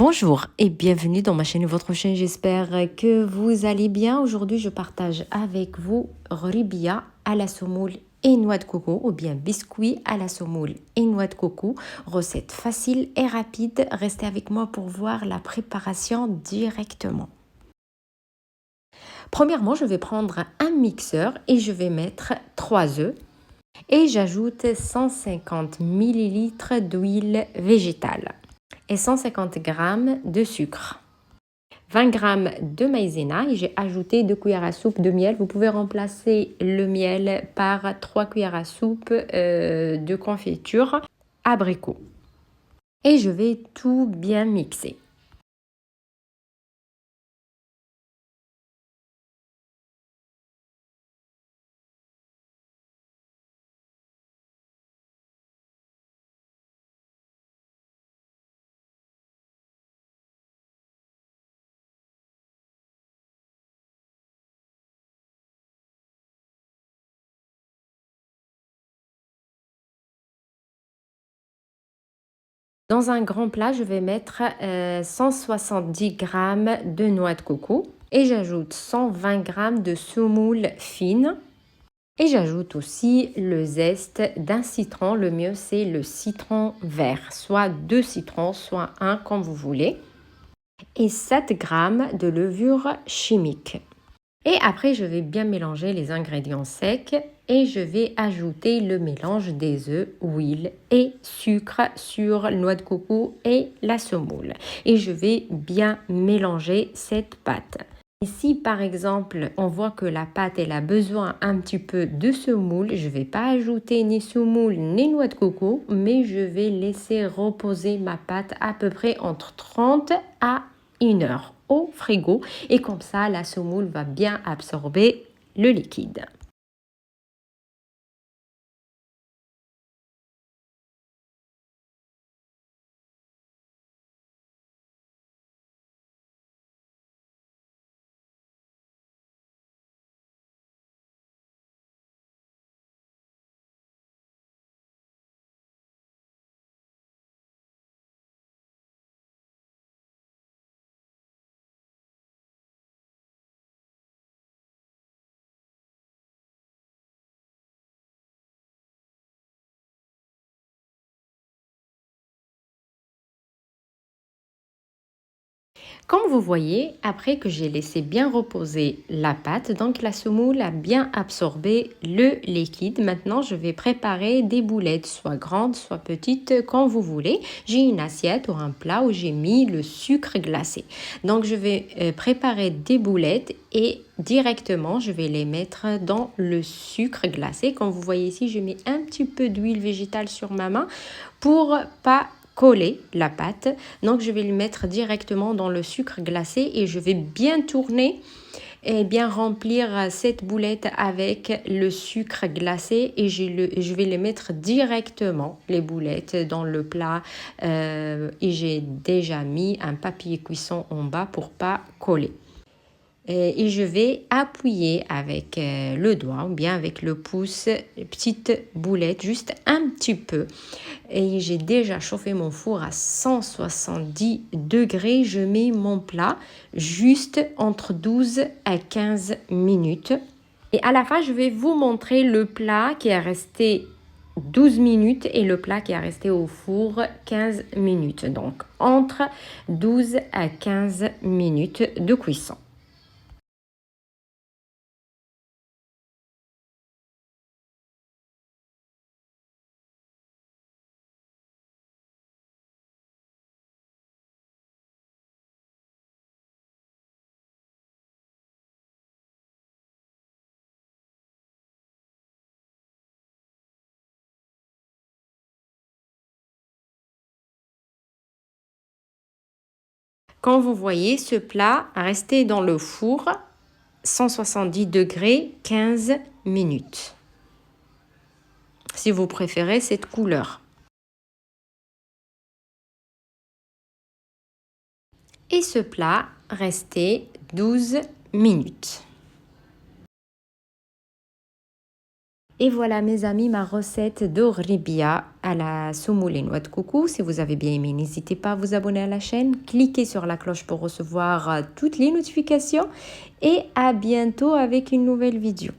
Bonjour et bienvenue dans ma chaîne et votre chaîne, j'espère que vous allez bien. Aujourd'hui, je partage avec vous ribia à la semoule et noix de coco ou bien biscuit à la semoule et noix de coco. Recette facile et rapide. Restez avec moi pour voir la préparation directement. Premièrement, je vais prendre un mixeur et je vais mettre 3 œufs et j'ajoute 150 ml d'huile végétale et 150 g de sucre. 20 g de maïzena et j'ai ajouté 2 cuillères à soupe de miel. Vous pouvez remplacer le miel par 3 cuillères à soupe de confiture abricot. Et je vais tout bien mixer. Dans un grand plat, je vais mettre 170 g de noix de coco et j'ajoute 120 g de semoule fine. Et j'ajoute aussi le zeste d'un citron. Le mieux, c'est le citron vert, soit 2 citrons, soit 1 comme vous voulez. Et 7 g de levure chimique. Et après, je vais bien mélanger les ingrédients secs et je vais ajouter le mélange des œufs, huile et sucre sur la noix de coco et la semoule. Et je vais bien mélanger cette pâte. Et si par exemple, on voit que la pâte elle a besoin un petit peu de semoule, je ne vais pas ajouter ni semoule ni noix de coco, mais je vais laisser reposer ma pâte à peu près entre 30 à 1 heure au frigo et comme ça la semoule va bien absorber le liquide. Comme vous voyez, après que j'ai laissé bien reposer la pâte, donc la semoule a bien absorbé le liquide. Maintenant, je vais préparer des boulettes, soit grandes, soit petites, comme vous voulez. J'ai une assiette ou un plat où j'ai mis le sucre glacé. Donc, je vais préparer des boulettes et directement, je vais les mettre dans le sucre glacé. Comme vous voyez ici, je mets un petit peu d'huile végétale sur ma main pour pas coller la pâte. Donc je vais le mettre directement dans le sucre glacé et je vais bien tourner et bien remplir cette boulette avec le sucre glacé et je vais les mettre directement les boulettes dans le plat et j'ai déjà mis un papier cuisson en bas pour pas coller. Et je vais appuyer avec le doigt ou bien avec le pouce, petite boulette, juste un petit peu. Et j'ai déjà chauffé mon four à 170 degrés. Je mets mon plat juste entre 12 à 15 minutes. Et à la fin, je vais vous montrer le plat qui est resté 12 minutes et le plat qui est resté au four 15 minutes. Donc, entre 12 à 15 minutes de cuisson. Comme vous voyez, ce plat a resté dans le four 170 degrés 15 minutes. Si vous préférez cette couleur. Et ce plat restait 12 minutes. Et voilà mes amis, ma recette de ribia à la semoule et noix de coco. Si vous avez bien aimé, n'hésitez pas à vous abonner à la chaîne. Cliquez sur la cloche pour recevoir toutes les notifications. Et à bientôt avec une nouvelle vidéo.